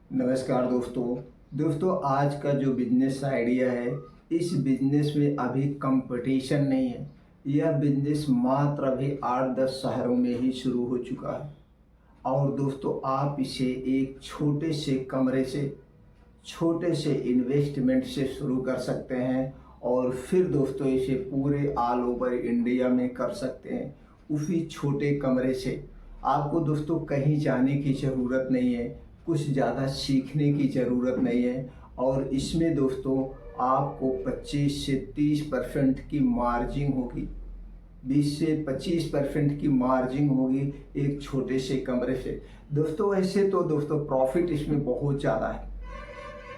नमस्कार दोस्तों आज का जो बिजनेस आइडिया है, इस बिजनेस में अभी कंपटीशन नहीं है। यह बिजनेस मात्र अभी 8-10 शहरों में ही शुरू हो चुका है। और दोस्तों आप इसे एक छोटे से कमरे से, छोटे से इन्वेस्टमेंट से शुरू कर सकते हैं और फिर दोस्तों इसे पूरे ऑल ओवर इंडिया में कर सकते हैं उसी छोटे कमरे से। आपको दोस्तों कहीं जाने की ज़रूरत नहीं है, कुछ ज़्यादा सीखने की ज़रूरत नहीं है। और इसमें दोस्तों आपको 25 से 30% की मार्जिन होगी, 20 से 25% की मार्जिन होगी एक छोटे से कमरे से। दोस्तों ऐसे तो दोस्तों प्रॉफिट इसमें बहुत ज़्यादा है।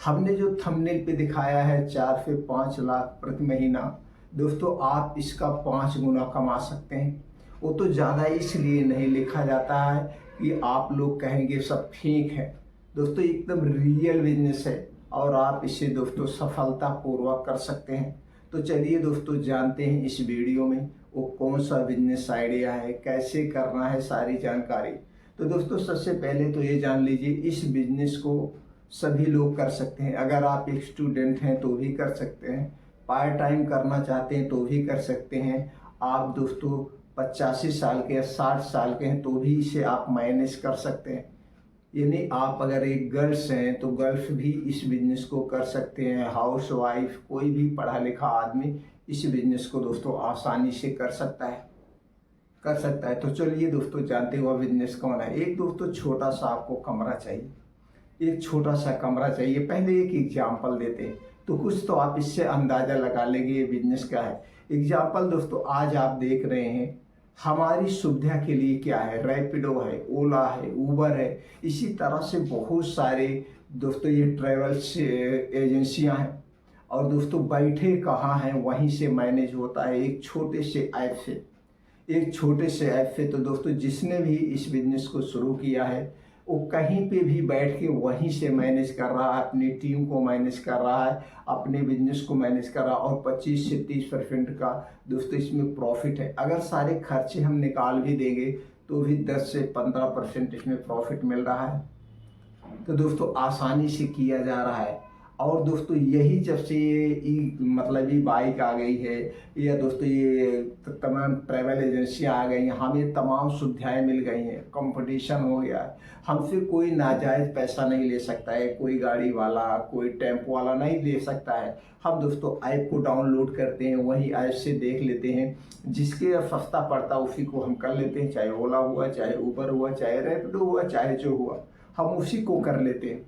हमने जो थंबनेल पे दिखाया है 4 से 5 लाख प्रति महीना, दोस्तों आप इसका 5 गुना कमा सकते हैं। वो तो ज़्यादा इसलिए नहीं लिखा जाता है कि आप लोग कहेंगे सब फेक है। दोस्तों एकदम रियल बिजनेस है और आप इसे दोस्तों सफलतापूर्वक कर सकते हैं। तो चलिए दोस्तों जानते हैं इस वीडियो में वो कौन सा बिजनेस आइडिया है, कैसे करना है, सारी जानकारी। तो दोस्तों सबसे पहले तो ये जान लीजिए, इस बिजनेस को सभी लोग कर सकते हैं। अगर आप एक स्टूडेंट हैं तो भी कर सकते हैं, पार्ट टाइम करना चाहते हैं तो भी कर सकते हैं। आप दोस्तों 85 साल के या 60 साल के हैं तो भी इसे आप मैनेज कर सकते हैं। यानी आप अगर एक गर्ल्स हैं तो गर्ल्स भी इस बिजनेस को कर सकते हैं। हाउस वाइफ, कोई भी पढ़ा लिखा आदमी इस बिजनेस को दोस्तों आसानी से कर सकता है। तो चलिए दोस्तों जानते हुआ बिजनेस कौन है। एक दोस्तों छोटा सा आपको कमरा चाहिए, एक छोटा सा कमरा चाहिए। पहले एक एग्जाम्पल देते हैं तो कुछ तो आप इससे अंदाजा लगा लेंगे ये बिजनेस क्या है। एग्जाम्पल दोस्तों आज आप देख रहे हैं हमारी सुविधा के लिए क्या है, रैपिडो है, ओला है, उबर है, इसी तरह से बहुत सारे दोस्तों ये ट्रेवल्स एजेंसियां हैं। और दोस्तों बैठे कहाँ हैं वहीं से मैनेज होता है एक छोटे से ऐप से। तो दोस्तों जिसने भी इस बिजनेस को शुरू किया है वो कहीं पे भी बैठ के वहीं से मैनेज कर रहा है, अपनी टीम को मैनेज कर रहा है, अपने बिजनेस को मैनेज कर रहा है। और 25 से 30% का दोस्तों इसमें प्रॉफिट है। अगर सारे खर्चे हम निकाल भी देंगे तो भी 10 से 15% इसमें प्रॉफिट मिल रहा है। तो दोस्तों आसानी से किया जा रहा है। और दोस्तों यही जब से ये मतलब ये बाइक आ गई है या दोस्तों ये तमाम ट्रैवल एजेंसियां आ गई हैं, हमें तमाम सुविधाएं मिल गई हैं, कंपटीशन हो गया है। हमसे कोई नाजायज़ पैसा नहीं ले सकता है, कोई गाड़ी वाला, कोई टेम्पो वाला नहीं ले सकता है। हम दोस्तों ऐप को डाउनलोड करते हैं, वही ऐप से देख लेते हैं, जिसके सस्ता पड़ता उसी को हम कर लेते हैं। चाहे ओला हुआ, चाहे उबर हुआ, चाहे रैपिडो हुआ, चाहे जो हुआ, हम उसी को कर लेते हैं।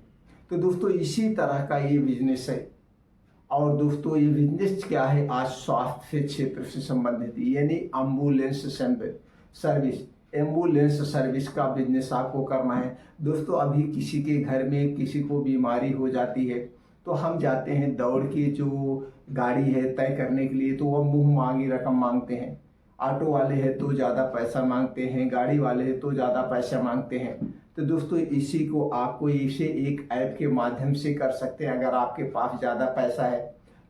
तो दोस्तों इसी तरह का ये बिजनेस है। और दोस्तों ये बिजनेस क्या है, आज स्वास्थ्य क्षेत्र से संबंधित, यानी एम्बुलेंस सर्विस का बिजनेस आपको करना है। दोस्तों अभी किसी के घर में किसी को बीमारी हो जाती है तो हम जाते हैं दौड़ के जो गाड़ी है तय करने के लिए, तो वह मुंह मांगी रकम मांगते हैं। ऑटो वाले हैं तो ज़्यादा पैसा मांगते हैं, गाड़ी वाले हैं तो ज़्यादा पैसा मांगते हैं। तो दोस्तों इसी को आपको इसे एक ऐप के माध्यम से कर सकते हैं। अगर आपके पास ज़्यादा पैसा है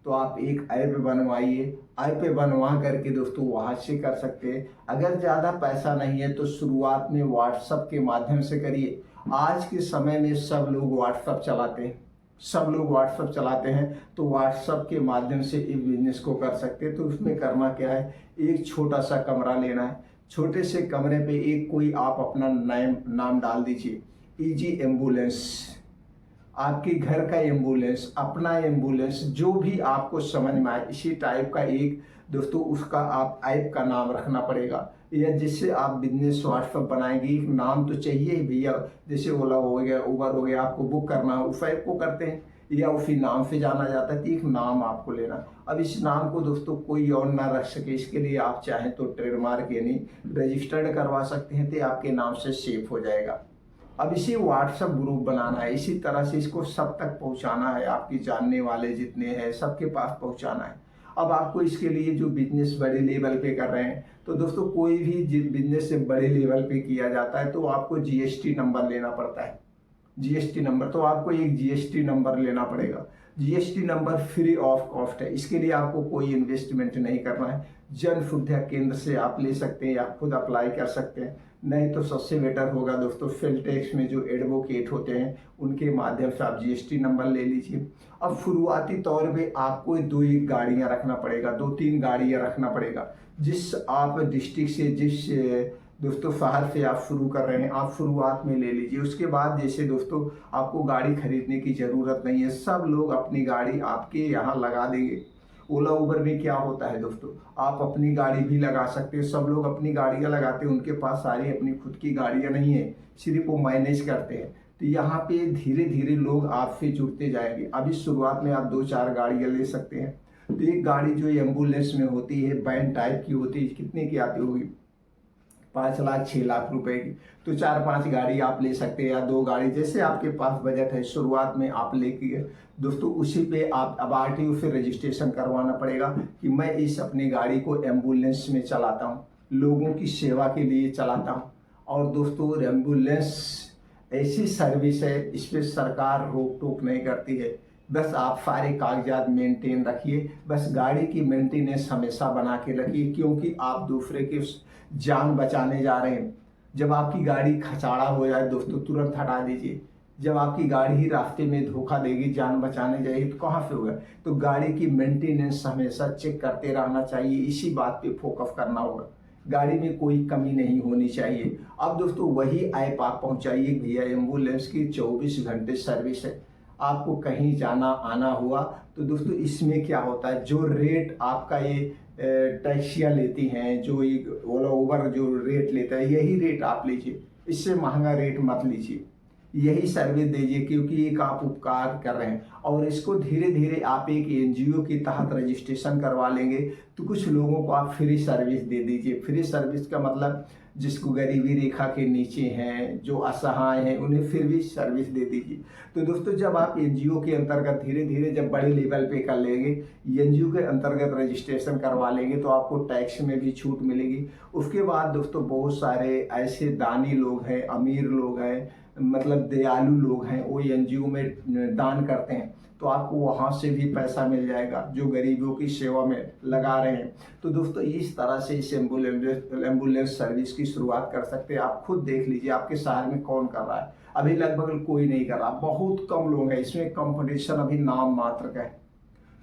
तो आप एक ऐप बनवाइए, ऐप बनवा करके दोस्तों वहाँ से कर सकते हैं। अगर ज़्यादा पैसा नहीं है तो शुरुआत में व्हाट्सएप के माध्यम से करिए। आज के समय में सब लोग व्हाट्सएप चलाते हैं, तो व्हाट्सएप के माध्यम से इस बिजनेस को कर सकते हैं। तो उसमें करना क्या है, एक छोटा सा कमरा लेना है। छोटे से कमरे पे एक कोई आप अपना नाम डाल दीजिए, ईजी एम्बुलेंस, आपके घर का एम्बुलेंस, अपना एम्बुलेंस, जो भी आपको समझ में आए इसी टाइप का एक दोस्तों उसका आप ऐप का नाम रखना पड़ेगा। या जिससे आप बिजनेस व्हाट्सएप बनाएंगे, एक नाम तो चाहिए ही भैया। जैसे ओला हो गया, उबर हो गया, आपको बुक करना है उस ऐप को करते हैं या उसी नाम से जाना जाता है, तो एक नाम आपको लेना। अब इस नाम को दोस्तों कोई और ना रख सके, इसके लिए आप चाहें तो ट्रेडमार्क यानी रजिस्टर्ड करवा सकते हैं, तो आपके नाम से सेव हो जाएगा। अब इसी व्हाट्सएप ग्रुप बनाना है, इसी तरह से इसको सब तक पहुंचाना है, आपके जानने वाले जितने हैं सबके पास पहुंचाना है। अब आपको इसके लिए जो बिजनेस बड़े लेवल पे कर रहे हैं, तो दोस्तों कोई भी बिजनेस से बड़े लेवल पे किया जाता है तो आपको जीएसटी नंबर लेना पड़ता है। जीएसटी नंबर, तो आपको एक जीएसटी नंबर लेना पड़ेगा। GST number free of cost है, इसके लिए आपको कोई इन्वेस्टमेंट नहीं करना है। जन सुविधा केंद्र से आप ले सकते हैं या खुद अप्लाई कर सकते हैं। नहीं तो सबसे बेटर होगा दोस्तों फिल टैक्स में जो एडवोकेट होते हैं उनके माध्यम से आप जीएसटी नंबर ले लीजिए। अब शुरुआती तौर पे आपको 2 गाड़ियां रखना पड़ेगा, 2-3 गाड़ियां रखना पड़ेगा। जिस आप डिस्ट्रिक्ट से जिस दोस्तों शहर से आप शुरू कर रहे हैं आप शुरुआत में ले लीजिए। उसके बाद जैसे दोस्तों आपको गाड़ी खरीदने की ज़रूरत नहीं है, सब लोग अपनी गाड़ी आपके यहाँ लगा देंगे। ओला उबर में क्या होता है दोस्तों, आप अपनी गाड़ी भी लगा सकते हैं, सब लोग अपनी गाड़ियां लगाते हैं, उनके पास सारी अपनी खुद की गाड़ियां नहीं है, सिर्फ वो मैनेज करते हैं। तो यहाँ पे धीरे धीरे लोग आपसे जुड़ते जाएंगे। अभी शुरुआत में आप 2-4 गाड़ियां ले सकते हैं। तो एक गाड़ी जो एम्बुलेंस में होती है वैन टाइप की होती है, कितने की आती होगी, 5 लाख 6 लाख रुपए की। तो 4-5 गाड़ी आप ले सकते हैं या 2 गाड़ी, जैसे आपके पास बजट है शुरुआत में आप लेके दोस्तों उसी पे आप अब आरटीओ से रजिस्ट्रेशन करवाना पड़ेगा कि मैं इस अपनी गाड़ी को एम्बुलेंस में चलाता हूँ, लोगों की सेवा के लिए चलाता हूँ। और दोस्तों एम्बुलेंस ऐसी सर्विस है, इस पर सरकार रोक टोक नहीं करती है। बस आप सारे कागजात मेंटेन रखिए, बस गाड़ी की मेंटेनेंस हमेशा बना के रखिए, क्योंकि आप दूसरे की जान बचाने जा रहे हैं। जब आपकी गाड़ी खचाड़ा हो जाए दोस्तों तुरंत हटा दीजिए। जब आपकी गाड़ी ही रास्ते में धोखा देगी, जान बचाने जाएगी, तो कहाँ से होगा। तो गाड़ी की मेंटेनेंस हमेशा चेक करते रहना चाहिए, इसी बात पे फोकस करना होगा। गाड़ी में कोई कमी नहीं होनी चाहिए। अब दोस्तों वही ऐप आप पहुंचाइए भैया, एम्बुलेंस की 24 घंटे सर्विस है। आपको कहीं जाना आना हुआ तो दोस्तों इसमें क्या होता है, जो रेट आपका ये टैक्सियाँ लेती हैं, जो ये ओला उबर जो रेट लेता है यही रेट आप लीजिए, इससे महंगा रेट मत लीजिए, यही सर्विस दीजिए, क्योंकि एक आप उपकार कर रहे हैं। और इसको धीरे धीरे आप एक एनजीओ के तहत रजिस्ट्रेशन करवा लेंगे तो कुछ लोगों को आप फ्री सर्विस दे दीजिए। फ्री सर्विस का मतलब जिसको गरीबी रेखा के नीचे हैं, जो असहाय हैं, उन्हें फिर भी सर्विस दे दीजिए। तो दोस्तों जब आप एनजीओ के अंतर्गत धीरे धीरे जब बड़े लेवल पे कर लेंगे, एनजीओ के अंतर्गत रजिस्ट्रेशन करवा लेंगे तो आपको टैक्स में भी छूट मिलेगी। उसके बाद दोस्तों बहुत सारे ऐसे दानी लोग हैं, अमीर लोग हैं, मतलब दयालु लोग हैं, वो एनजीओ में दान करते हैं, तो आपको वहाँ से भी पैसा मिल जाएगा जो गरीबों की सेवा में लगा रहे हैं। तो दोस्तों इस तरह से इस एम्बुलेंस सर्विस की शुरुआत कर सकते हैं। आप खुद देख लीजिए आपके शहर में कौन कर रहा है, अभी लगभग कोई नहीं कर रहा, बहुत कम लोग हैं। इसमें कंपटीशन अभी नाम मात्र का है,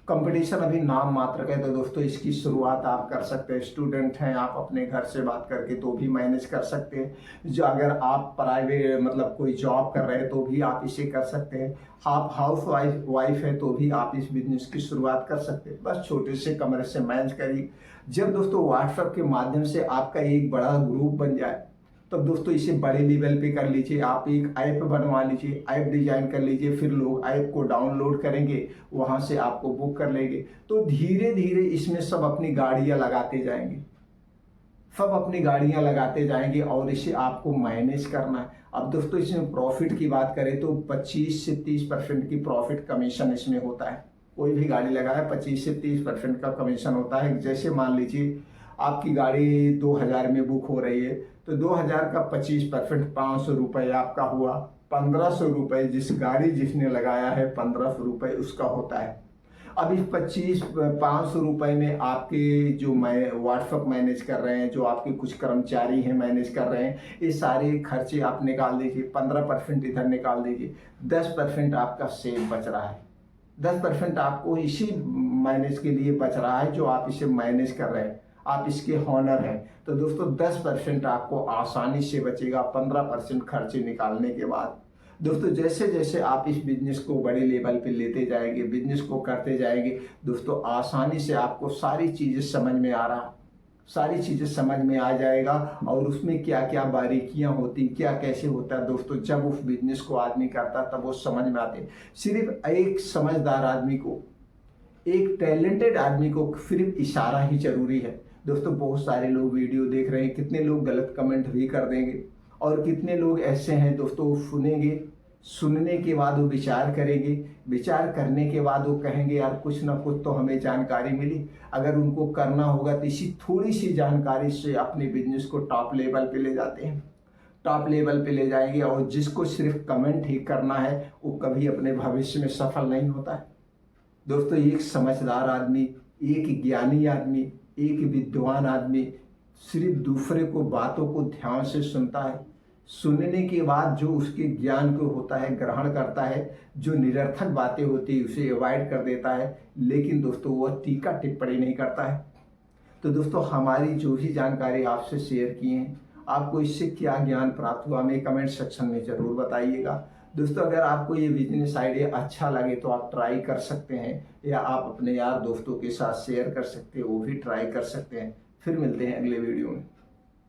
कंपटीशन अभी नाम मात्र का है। तो दोस्तों इसकी शुरुआत आप कर सकते हैं। स्टूडेंट हैं आप, अपने घर से बात करके तो भी मैनेज कर सकते हैं। जो अगर आप प्राइवेट मतलब कोई जॉब कर रहे हैं तो भी आप इसे कर सकते हैं। आप हाउस वाइफ है तो भी आप इस बिजनेस की शुरुआत कर सकते हैं। बस छोटे से कमरे से मैनेज करिए। जब दोस्तों व्हाट्सएप के माध्यम से आपका एक बड़ा ग्रुप बन जाए तब दोस्तों इसे बड़े लेवल पे कर लीजिए। आप एक ऐप बनवा लीजिए, ऐप डिजाइन कर लीजिए, फिर लोग ऐप को डाउनलोड करेंगे, वहां से आपको बुक कर लेंगे। तो धीरे धीरे इसमें सब अपनी गाड़ियां लगाते जाएंगे, सब अपनी गाड़ियां लगाते जाएंगे और इसे आपको मैनेज करना है। अब दोस्तों इसमें प्रॉफिट की बात करें तो 25 से 30% की प्रॉफिट कमीशन इसमें होता है। कोई भी गाड़ी लगाए 25 से 30% का कमीशन होता है। जैसे मान लीजिए आपकी गाड़ी 2000 में बुक हो रही है तो 2000 का 25% 500 रुपये आपका हुआ, 1500 रुपये जिस गाड़ी जिसने लगाया है 1500 रुपये उसका होता है। अब इस 500 रुपये में आपके जो व्हाट्सएप मैनेज कर रहे हैं, जो आपके कुछ कर्मचारी हैं मैनेज कर रहे हैं, ये सारे खर्चे आप निकाल दीजिए। 15% इधर निकाल दीजिए, 10% आपका सेव बच रहा है। 10% आपको इसी मैनेज के लिए बच रहा है जो आप इसे मैनेज कर रहे हैं, आप इसके हॉनर हैं। तो दोस्तों 10% आपको आसानी से बचेगा 15% खर्चे निकालने के बाद। दोस्तों जैसे जैसे आप इस बिजनेस को बड़े लेवल पे लेते जाएंगे, बिजनेस को करते जाएंगे, दोस्तों आसानी से आपको सारी चीज़ें समझ में आ रहा, सारी चीज़ें समझ में आ जाएगा। और उसमें क्या क्या बारीकियां होती, क्या कैसे होता है दोस्तों, जब उस बिजनेस को आदमी करता तब वो समझ में आते। सिर्फ एक समझदार आदमी को, एक टैलेंटेड आदमी को सिर्फ इशारा ही जरूरी है। दोस्तों बहुत सारे लोग वीडियो देख रहे हैं, कितने लोग गलत कमेंट भी कर देंगे और कितने लोग ऐसे हैं दोस्तों सुनेंगे, सुनने के बाद वो विचार करेंगे, विचार करने के बाद वो कहेंगे यार कुछ ना कुछ तो हमें जानकारी मिली। अगर उनको करना होगा तो इसी थोड़ी सी जानकारी से अपने बिजनेस को टॉप लेवल पे ले जाते हैं, टॉप लेवल पे ले जाएंगे। और जिसको सिर्फ कमेंट ही करना है वो कभी अपने भविष्य में सफल नहीं होता है। दोस्तों एक समझदार आदमी, एक ज्ञानी आदमी, एक विद्वान आदमी सिर्फ दूसरे को बातों को ध्यान से सुनता है, सुनने के बाद जो उसके ज्ञान को होता है ग्रहण करता है, जो निरर्थक बातें होती है उसे अवॉइड कर देता है, लेकिन दोस्तों वह टीका टिप्पणी नहीं करता है। तो दोस्तों हमारी जो भी जानकारी आपसे शेयर की है, आपको इससे क्या ज्ञान प्राप्त हुआ हमें कमेंट सेक्शन में ज़रूर बताइएगा। दोस्तों अगर आपको ये बिजनेस आइडिया अच्छा लगे तो आप ट्राई कर सकते हैं, या आप अपने यार दोस्तों के साथ शेयर कर सकते हैं, वो भी ट्राई कर सकते हैं। फिर मिलते हैं अगले वीडियो में।